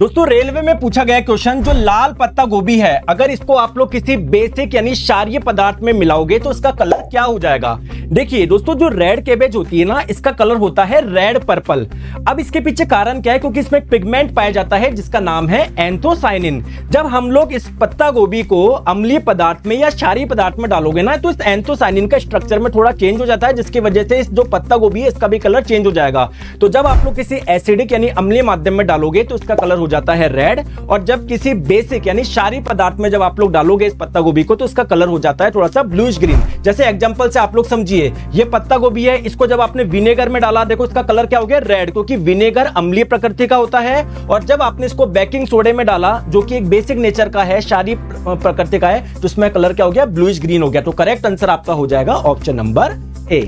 दोस्तों रेलवे में पूछा गया क्वेश्चन, जो लाल पत्ता गोभी है अगर इसको आप लोग किसी बेसिक यानी क्षारीय पदार्थ में मिलाओगे तो इसका कलर क्या हो जाएगा। देखिए दोस्तों, जो रेड कैबेज होती है ना, इसका कलर होता है रेड पर्पल। अब इसके पीछे कारण क्या है, क्योंकि इसमें एक पिगमेंट पाया जाता है जिसका नाम है एंथोसायनिन। जब हम लोग इस पत्ता गोभी को अम्लीय पदार्थ में या क्षारीय पदार्थ में डालोगे ना, तो इस एंथोसायनिन का स्ट्रक्चर में थोड़ा चेंज हो जाता है, जिसकी वजह से इस जो पत्ता गोभी है इसका भी कलर चेंज हो जाएगा। तो जब आप लोग किसी एसिडिक यानी अम्लीय माध्यम में डालोगे तो इसका कलर हो जाता है रेड, और जब किसी बेसिक यानी क्षारीय पदार्थ में जब आप लोग डालोगे इस पत्ता गोभी को तो इसका कलर हो जाता है थोड़ा सा ब्लूइश ग्रीन। जैसे एग्जांपल से आप लोग समझिए, ये पत्ता गोभी है, इसको जब आपने विनेगर में डाला, देखो इसका कलर क्या हो गया, रेड, क्योंकि विनेगर अम्लीय प्रकृति का होता है। और जब आपने इसको बेकिंग सोडे में डाला जो कि एक बेसिक नेचर का है, क्षारीय प्रकृति का है, तो इसमें कलर क्या हो गया, ब्लूइश ग्रीन हो गया। तो करेक्ट आंसर आपका हो जाएगा ऑप्शन नंबर ए।